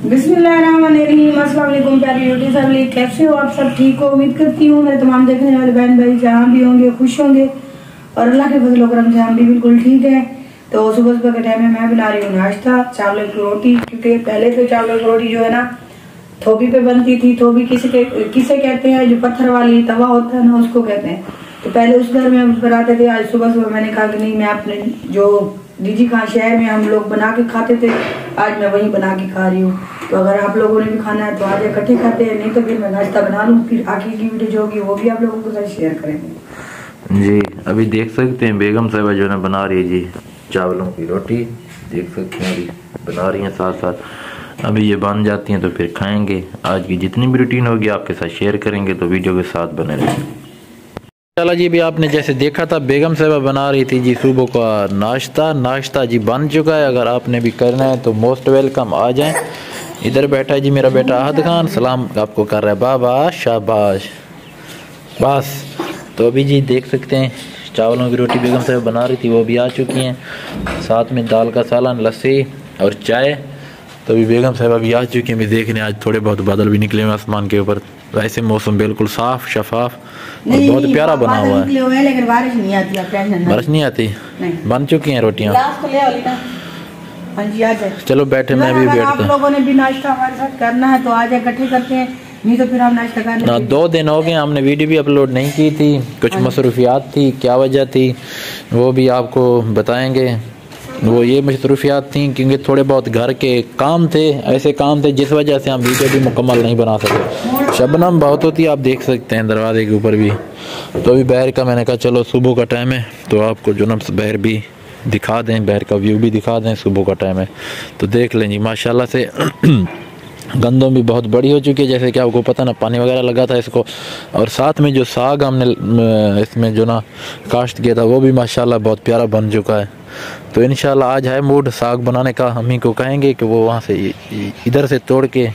बिस्मिल्लाहिर्रहमानिर्रहीम। अस्सलाम वालेकुम प्यारी यूट्यूब फैमिली, कैसे हो आप सब? ठीक हो? उम्मीद करती हूँ मेरे तमाम देखने वाले बहन भाई जहाँ भी होंगे खुश होंगे और अल्लाह के फजल करम से हम भी बिल्कुल ठीक है। तो सुबह सुबह के टाइम में मैं बना रही हूँ नाश्ता, चावल की रोटी। क्योंकि पहले तो चावल की रोटी जो है ना थोबी पे बनती थी। थोबी किसे कहते हैं? जो पत्थर वाली तवा होता है ना, उसको कहते हैं। तो पहले उस घर में बनाते थे। आज सुबह सुबह मैंने कहा कि नहीं, मैं अपने जो दीदी का शहर में हम लोग बना के खाते थे, आज मैं वहीं बना के खा रही हूँ। तो अगर आप लोगों ने भी खाना है तो आज इकट्ठे खाते हैं, नहीं तो फिर मैं नाश्ता बना लूँ, फिर आखिर की वीडियो जो होगी वो भी आप लोगों के साथ शेयर करेंगे। जी अभी देख सकते हैं बेगम साहिबा जो है बना रही है जी चावलों की रोटी। देख सकते हैं अभी बना रही हैं, साथ साथ अभी ये बन जाती हैं तो फिर खाएंगे। आज की जितनी भी रूटीन होगी आपके साथ शेयर करेंगे, तो वीडियो के साथ बने रहें। चला जी, भी आपने जैसे देखा था बेगम साहिबा बना रही थी जी सुबह का नाश्ता जी बन चुका है। अगर आपने भी करना है तो मोस्ट वेलकम, आ जाएं। इधर बैठा है जी मेरा बेटा आहद खान, सलाम आपको कर रहा है, बाबा शाबाश बस। तो अभी जी देख सकते हैं चावलों की रोटी बेगम साहिबा बना रही थी, वो भी आ चुकी हैं। साथ में दाल का सालन, लस्सी और चाय। तो अभी बेगम साहिबा भी आ चुकी हैं। देखने आज थोड़े बहुत बादल भी निकले हुए आसमान के ऊपर, वैसे मौसम बिल्कुल साफ शफाफ और बहुत प्यारा बना हुआ है। लेकिन बारिश नहीं आती। बारिश नहीं आती? बन चुकी हैं रोटियाँ। चलो बैठे, मैं भी बैठता हूँ। आप लोगों ने भी नाश्ता हमारे साथ करना है तो आज इकट्ठे करते हैं, नहीं तो फिर हम नाश्ता कर लेंगे। 2 दिन हो गए हमने वीडियो भी अपलोड नहीं की थी, कुछ मसरूफियात थी। क्या वजह थी वो भी आपको बताएंगे। वो ये मसरूफियात थी क्योंकि थोड़े बहुत घर के काम थे, ऐसे काम थे जिस वजह से हम वीडियो भी मुकम्मल नहीं बना सके। शबनम बहुत होती है, आप देख सकते हैं दरवाजे के ऊपर भी। तो अभी बाहर का मैंने कहा चलो सुबह का टाइम है तो आपको जुनब से बाहर भी दिखा दें, बाहर का व्यू भी दिखा दें। सुबह का टाइम है तो देख लें जी, माशाल्लाह से गंदम भी बहुत बड़ी हो चुकी है, जैसे कि आपको पता ना पानी वगैरह लगा था इसको। और साथ में जो साग हमने इसमें जो ना काश्त किया था वो भी माशाल्लाह बहुत प्यारा बन चुका है। तो इंशाल्लाह आज है मूड साग बनाने का। हम ही को कहेंगे कि वो वहाँ से इधर से तोड़ के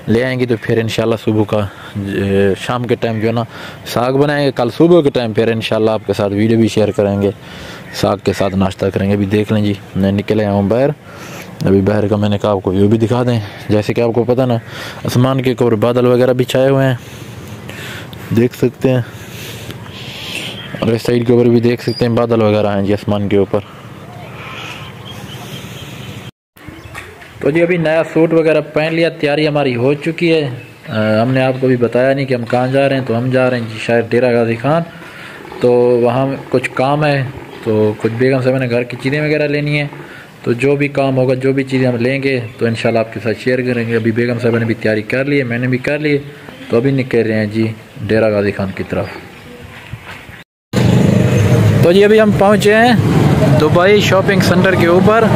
ले आएंगे, तो फिर इंशाल्लाह सुबह का शाम के टाइम जो है ना साग बनाएंगे। कल सुबह के टाइम फिर इंशाल्लाह आपके साथ वीडियो भी शेयर करेंगे, साग के साथ नाश्ता करेंगे। अभी देख लें जी, मैं निकले आया हूँ बाहर। अभी बाहर का मैंने कहा आपको व्यू भी दिखा दें। जैसे कि आपको पता ना आसमान के ऊपर बादल वगैरह भी छाए हुए हैं, देख सकते हैं। और इस साइड के ऊपर भी देख सकते हैं बादल वगैरह हैं जी आसमान के ऊपर। तो जी अभी नया सूट वगैरह पहन लिया, तैयारी हमारी हो चुकी है। हमने आपको भी बताया नहीं कि हम कहाँ जा रहे हैं। तो हम जा रहे हैं जी शायद डेरा गाजी खान, तो वहाँ कुछ काम है। तो कुछ बेगम साहब ने घर की चीज़ें वगैरह लेनी है, तो जो भी काम होगा, जो भी चीज़ें हम लेंगे तो इंशाल्लाह आपके साथ शेयर करेंगे। अभी बेगम साहब ने भी तैयारी कर ली है, मैंने भी कर ली है। तो अभी निकल रहे हैं जी डेरा गाजी खान की तरफ। तो जी अभी हम पहुँचे हैं दुबई शॉपिंग सेंटर के ऊपर।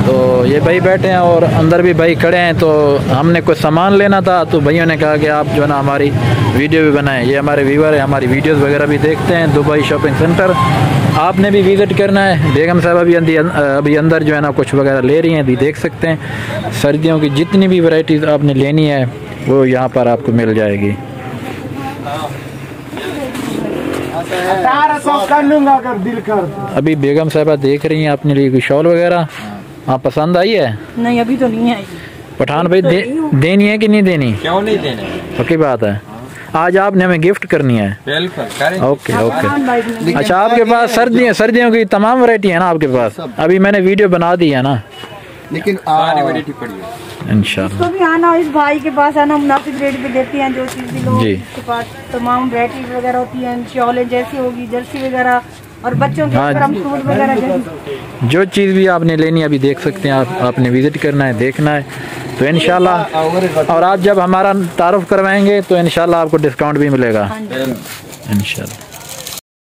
तो ये भाई बैठे हैं और अंदर भी भाई खड़े हैं। तो हमने कुछ सामान लेना था, तो भाइयों ने कहा कि आप जो है ना हमारी वीडियो भी बनाएं। ये हमारे व्यूअर है, हमारी वीडियोस वगैरह भी देखते हैं। दुबई शॉपिंग सेंटर आपने भी विज़िट करना है। बेगम साहब अभी अंदर जो है ना कुछ वगैरह ले रही हैं, अभी देख सकते हैं। सर्दियों की जितनी भी वैरायटीज़ आपने लेनी है वो यहाँ पर आपको मिल जाएगी। अभी बेगम साहबा देख रही हैं अपने लिए कोई शॉल वगैरह। हाँ, पसंद आई है? नहीं, अभी तो नहीं आई। पठान भाई देनी है कि नहीं देनी? क्यों नहीं देनी, पक्की बात है। आज आपने हमें गिफ्ट करनी है। Okay okay. अच्छा, आपके पास सर्दियों की तमाम वैरायटी है ना आपके पास? अभी मैंने वीडियो बना दी है ना, लेकिन सारी वैरायटी पड़ी है। इंशाल्लाह तो भी आना, इस भाई के पास आना, मुनासिब रेट पे देते हैं। जो चीज़ भी लोग जी के पास तमाम वैरायटी वगैरह होती हैं, शॉलें जैसी होगी, जर्सी वगैरह और बच्चों के सूट वगैरह, जो चीज़ भी आपने लेनी है अभी देख सकते हैं आप। आपने विजिट करना है, देखना है तो इंशाल्लाह। और आप जब हमारा तारुफ करवाएंगे तो इंशाल्लाह आपको डिस्काउंट भी मिलेगा इंशाल्लाह।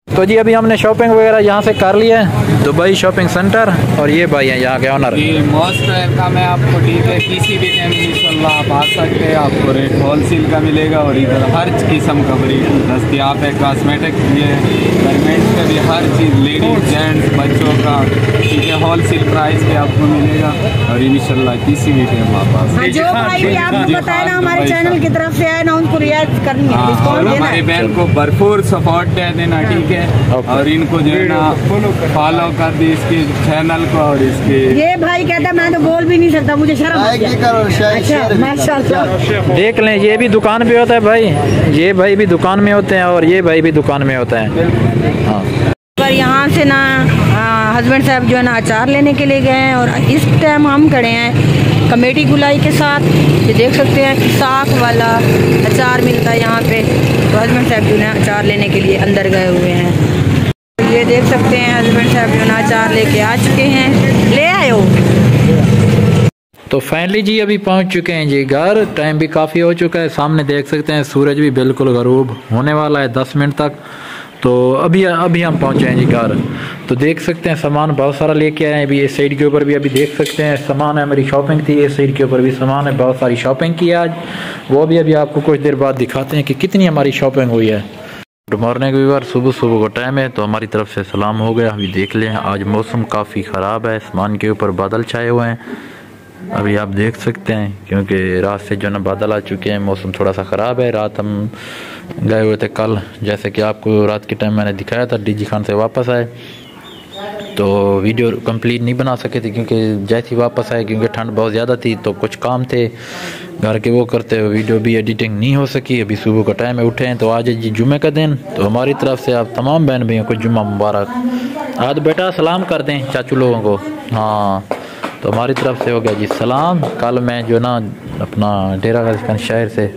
तो जी अभी हमने शॉपिंग वगैरह यहाँ से कर लिया है, दुबई शॉपिंग सेंटर। और ये भाई हैं यहाँ के ऑनर। मोस्ट वेलकम है आपको। ठीक है, किसी भी टाइम इंशाल्लाह आप आ सकते हैं। आपको रेट होलसेल का मिलेगा और इधर हर किस्म का दस्तियाब है। कॉस्मेटिक ये गारमेंट्स का भी हर चीज़, लेडीज जेंट्स बच्चों का ठीक है, होल सेल प्राइस पे आपको मिलेगा और इंशाल्लाह किसी भी टाइम आप आ सकते हैं। जो भाई भी आपको बताया ना हमारे चैनल की तरफ से है ना, उनको रियायत करनी है, और डिस्काउंट देना हमारे है। बहन को भरपूर सपोर्ट दे देना, ठीक है, और इनको जो है ना फॉलो कर दी इसके चैनल को। और इसके ये भाई कहता मैं तो बोल भी नहीं सकता, मुझे शर्म आ गया। अच्छा, माशाल्लाह। देख लें, ये भी दुकान पे होता है भाई, ये भाई भी दुकान में होते हैं और ये भाई भी दुकान में होता है। हाँ, पर यहाँ से ना हस्बैंड साहब जो है ना अचार लेने के लिए गए हैं और इस टाइम हम खड़े हैं कमेटी गुलाई के साथ। ये देख सकते हैं साख वाला अचार मिलता है यहाँ पे, तो हस्बैंड साहब जो है अचार लेने के लिए अंदर गए हुए हैं। ये देख सकते हैं हस्बैंड साहब जो है ना अचार लेके आ चुके हैं। ले आए हो? तो फाइनली जी अभी पहुंच चुके हैं जी घर। टाइम भी काफ़ी हो चुका है, सामने देख सकते हैं सूरज भी बिल्कुल गरूब होने वाला है 10 मिनट तक। तो अभी हम पहुंचे हैं जी घर। तो देख सकते हैं सामान बहुत सारा लेके आए हैं। अभी इस साइड के ऊपर भी अभी देख सकते हैं सामान है, मेरी शॉपिंग थी। इस साइड के ऊपर भी सामान है, बहुत सारी शॉपिंग की आज, वो भी अभी आपको कुछ देर बाद दिखाते हैं कि कितनी हमारी शॉपिंग हुई है। गुड मॉर्निंग व्यूअर, सुबह सुबह का टाइम है तो हमारी तरफ से सलाम हो गया। अभी देख लें आज मौसम काफ़ी ख़राब है, आसमान के ऊपर बादल छाए हुए हैं। अभी आप देख सकते हैं क्योंकि रात से जो ना बादल आ चुके हैं, मौसम थोड़ा सा ख़राब है। रात हम गए हुए थे कल, जैसे कि आपको रात के टाइम मैंने दिखाया था, डीजी खान से वापस आए तो वीडियो कंप्लीट नहीं बना सके थे क्योंकि जैसे ही वापस आए, क्योंकि ठंड बहुत ज़्यादा थी तो कुछ काम थे घर के, वो करते हुए वीडियो भी एडिटिंग नहीं हो सकी। अभी सुबह का टाइम है, उठे हैं तो आज जी जुम्मे का दिन, तो हमारी तरफ से आप तमाम बहन भैया को जुम्मा मुबारक। आज बेटा सलाम कर दें चाचू लोगों को। हाँ, तो हमारी तरफ से हो गया जी सलाम। कल मैं जो ना अपना डेरा गाज़ी शहर से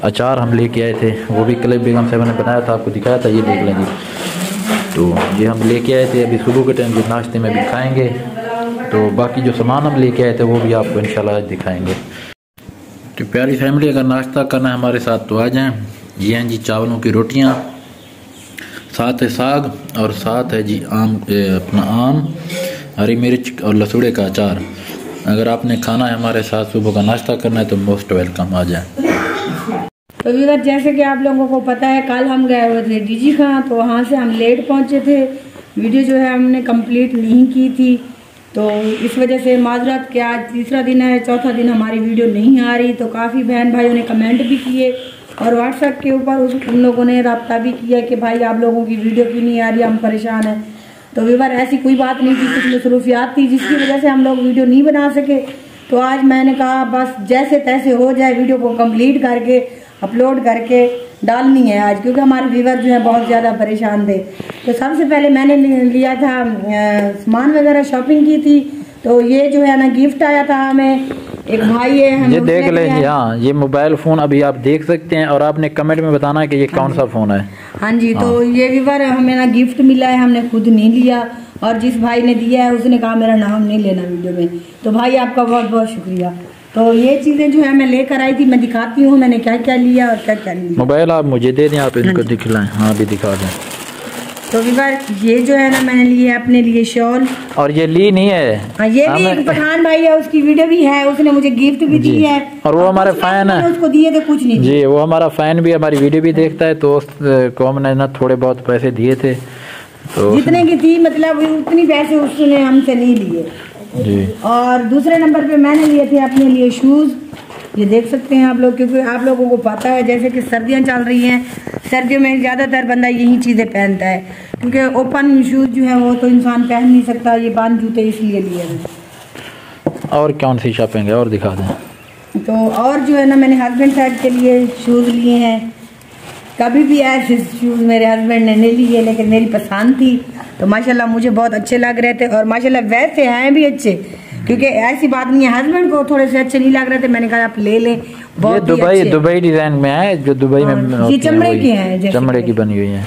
अचार हम लेके आए थे, वो भी कल बेगम साहब ने बनाया था, आपको दिखाया था, ये देख लें जी। तो ये हम लेके आए थे, अभी सुबह के टाइम जो नाश्ते में भी खाएंगे। तो बाकी जो सामान हम लेके आए थे वो भी आपको इंशाल्लाह दिखाएंगे। तो प्यारी फैमिली, अगर नाश्ता करना है हमारे साथ तो आ जाएं। ये हैं जी चावलों की रोटियां, साथ है साग और साथ है जी अपना आम, हरी मिर्च और लसूड़े का अचार। अगर आपने खाना है हमारे साथ, सुबह का नाश्ता करना है तो मोस्ट वेलकम, आ जाए। तो व्यूअर, जैसे कि आप लोगों को पता है कल हम गए हुए थे डीजी खां, तो वहाँ से हम लेट पहुँचे थे। वीडियो जो है हमने कंप्लीट नहीं की थी, तो इस वजह से माजरत कि आज तीसरा दिन है, चौथा दिन हमारी वीडियो नहीं आ रही। तो काफ़ी बहन भाइयों ने कमेंट भी किए और व्हाट्सएप के ऊपर उन लोगों ने रब्ता भी किया कि भाई आप लोगों की वीडियो क्यों नहीं आ रही, हम परेशान हैं। तो व्यूअर, ऐसी कोई बात नहीं थी, कुछ मसरूफियात थी जिसकी वजह से हम लोग वीडियो नहीं बना सके। तो आज मैंने कहा बस जैसे तैसे हो जाए, वीडियो को कंप्लीट करके अपलोड करके डालनी है आज, क्योंकि हमारे व्यूअर जो है बहुत ज़्यादा परेशान थे। तो सबसे पहले मैंने लिया था सामान वगैरह, शॉपिंग की थी। तो ये जो है ना गिफ्ट आया था हमें, एक भाई है, हम ये देख लें जी। हाँ, ये मोबाइल फ़ोन अभी आप देख सकते हैं और आपने कमेंट में बताना है कि ये कौन सा फ़ोन है। हाँ जी, तो ये व्यूअर हमें ना गिफ्ट मिला है, हमने खुद नहीं लिया और जिस भाई ने दिया है उसने कहा मेरा नाम नहीं लेना वीडियो में। तो भाई आपका बहुत बहुत शुक्रिया। तो ये चीज़ें जो है मैं लेकर आई थी, मैं दिखाती हूँ मैंने क्या क्या लिया और क्या क्या लिया। मोबाइल आप मुझे दे दें, आप इनको दिखलाएं। हाँ, भी दिखा दें। तो व्यूअर, ये जो है ना मैंने लिए अपने लिए शॉल, और ये ली नहीं है। हाँ, ये भी एक पठान भाई है, उसकी वीडियो भी है, उसने मुझे गिफ्ट भी दी है और वो हमारे फैन है, उसको दिए थे कुछ नहीं जी, वो हमारा फैन भी, हमारी वीडियो भी देखता है। तो उसको हमने ना थोड़े बहुत पैसे दिए थे, तो जितने की थी मतलब उतनी पैसे उसने हमसे नहीं लिए जी। और दूसरे नंबर पे मैंने लिए थे अपने लिए शूज़। ये देख सकते हैं आप लोग, क्योंकि आप लोगों को पता है जैसे कि सर्दियाँ चल रही हैं, सर्दियों में ज़्यादातर बंदा यही चीज़ें पहनता है, क्योंकि ओपन शूज़ जो है वो तो इंसान पहन नहीं सकता, ये बंद जूते इसलिए लिए हैं। और कौन सी शॉपिंग है और दिखा दें। तो और जो है ना मैंने हस्बैंड साइड के लिए शूज़ लिए हैं। कभी भी ऐसे शूज़ मेरे हस्बैंड ने नहीं लिए, लेकिन मेरी पसंद थी तो माशाल्लाह मुझे बहुत अच्छे लग रहे थे और माशाल्लाह वैसे हैं भी अच्छे, क्योंकि ऐसी बात नहीं है हस्बैंड को थोड़े से अच्छे नहीं लग रहे थे, मैंने कहा आप ले लें। बहुत ये दुबई डिजाइन में है, जो दुबई में ये चमड़े के हैं, चमड़े की बनी हुई है।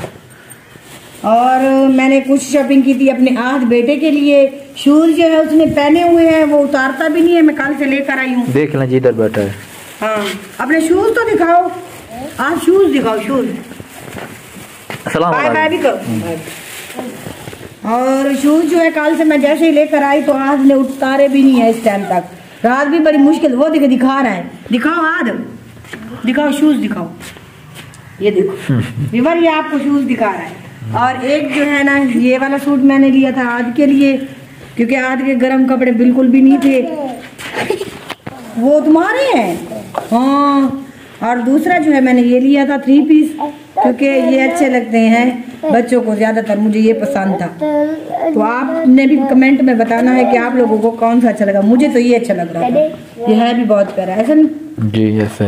और मैंने कुछ शॉपिंग की थी अपने आज बेटे के लिए। शूज जो है उसने पहने हुए हैं, वो उतारता भी नहीं है, मैं कल से लेकर आई हूँ। देख लें जी, इधर बैठा है। हाँ, अपने शूज तो दिखाओ, आज शूज दिखाओ, शूज बाय बाय भी करो। और शूज जो है कल से मैं जैसे ही लेकर आई तो आज ने उतारे भी नहीं है इस टाइम तक, रात भी बड़ी मुश्किल। वो दिखा रहा है, दिखाओ हाथ दिखाओ, शूज दिखाओ, ये देखो व्यूअर, ये आपको शूज दिखा रहा है। और एक जो है ना ये वाला सूट मैंने लिया था आज के लिए, क्योंकि आज के गर्म कपड़े बिल्कुल भी नहीं थे। वो तुम्हारे हैं? हाँ। और दूसरा जो है मैंने ये लिया था 3 पीस, क्योंकि ये अच्छे लगते हैं बच्चों को ज़्यादातर, मुझे ये पसंद था। तो आपने भी कमेंट में बताना है कि आप लोगों को कौन सा अच्छा लगा। मुझे तो ये अच्छा लग रहा था, ये है भी बहुत प्यारा, ऐसा नहीं? जी ऐसे।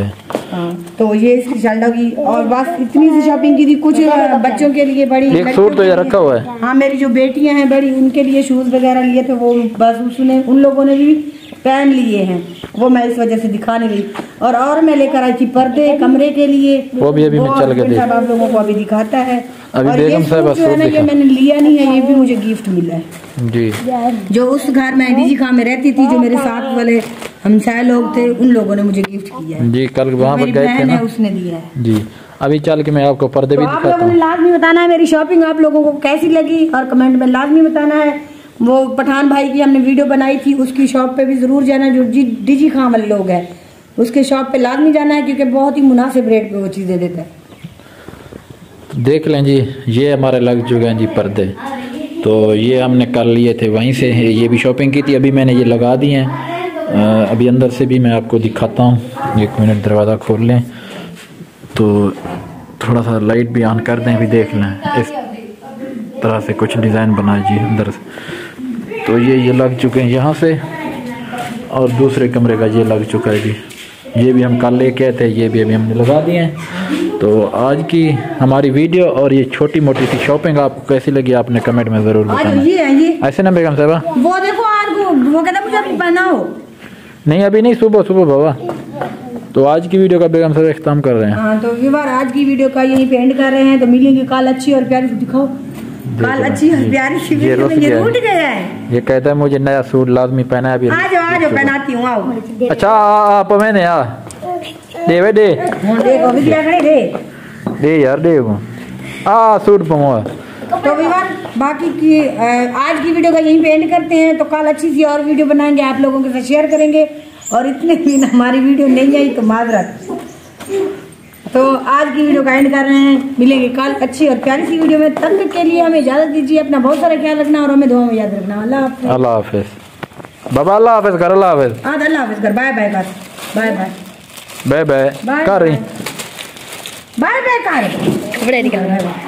हाँ, तो ये इसकी शर्ट की, और बस इतनी सी शॉपिंग की थी। कुछ बच्चों के लिए बड़ी, एक सूट तो ये रखा हुआ है। हाँ, मेरी जो बेटियां हैं बड़ी, उनके लिए शूज वगैरह लिए थे, वो बस उसने उन लोगों ने भी पहन लिए हैं, वो मैं इस वजह से दिखा नहीं रही। और मैं लेकर आई थी पर्दे कमरे के लिए, वो भी अभी मैं चल के देख, आप लोगों को अभी दिखाता है। अभी और बेगम साहब जो है ना, ये मैंने लिया नहीं है, ये भी मुझे गिफ्ट मिला है जी। जो उस घर में डीजी खां में रहती थी, जो मेरे साथ वाले हमसाय लोग थे, उन लोगों ने मुझे गिफ्ट किया है जी। कल वहाँ पर गए थे ना, उसने दिया है जी। अभी चल के मैं आपको पर्दे तो भी आप दिखाता लोगों ने हूँ। लाजमी बताना है मेरी शॉपिंग आप लोगों को कैसी लगी, और कमेंट में लाजमी बताना है। वो पठान भाई की हमने वीडियो बनाई थी, उसकी शॉप पे भी जरूर जाना, जो डीजी खां वाले लोग हैं उसके शॉप पे लाजमी जाना है, क्योंकि बहुत ही मुनासिब रेट पे वो चीजें देते हैं। देख लें जी, ये हमारे लग चुके हैं जी पर्दे। तो ये हमने कल लिए थे वहीं से, ये भी शॉपिंग की थी, अभी मैंने ये लगा दिए हैं। अभी अंदर से भी मैं आपको दिखाता हूँ, 1 मिनट दरवाज़ा खोल लें तो थोड़ा सा लाइट भी ऑन कर दें, अभी देख लें इस तरह से कुछ डिज़ाइन बना जी अंदर से। तो ये लग चुके हैं यहाँ से, और दूसरे कमरे का ये लग चुका है जी। ये भी हम कल लेके आए थे, ये भी अभी हमने लगा दिए हैं। तो आज की हमारी वीडियो और ये छोटी मोटी सी शॉपिंग आपको कैसी लगी, आपने कमेंट में ज़रूर बताना। ये ऐसे ना बेगम साहबा, वो देखो आज वो कहता मुझे अभी पहनाओ। नहीं अभी नहीं, सुबह सुबह बाबा। तो आज की वीडियो का बेगम साहब इख्तिताम कर रहे हैं। हाँ, तो व्यूअर आज की वीडियो का यही पे एंड कर रहे हैं। तो मिलेंगे कल अच्छी और प्यारी, दिखाओ कल अच्छी और प्यारी सी वीडियो में। ये रूठ गया है, ये कहता है मुझे नया सूट लाजमी पहना है अभी। आ जाओ पहनाती हूँ, आओ। अच्छा आप मैंने यार दे वे दे देखो दे यार दे सूट पहुँचा। तो व्यूअर बाकी की आज की वीडियो का यहीं पे एंड करते हैं। तो कल अच्छी सी और वीडियो बनाएंगे, आप लोगों के साथ शेयर करेंगे। और इतने दिन हमारी वीडियो नहीं आई तो माजरत। तो आज की वीडियो का एंड कर रहे हैं, मिलेंगे कल अच्छी और प्यारी सी वीडियो में। तब तक के लिए हमें इजाजत दीजिए, अपना बहुत सारा ख्याल रखना और हमें दुआ में याद रखना। अल्लाह हाफिज़। अल्लाह हाफिज़ बाबा, अल्लाह हाफिज़ कर, अल्लाह हाफिज़। हाँ अल्लाह हाफिज़ कर, बाय बाय कर, बाय बाय बाय बाय कर रही, बाय बाय कर, बड़े निकल रहा है।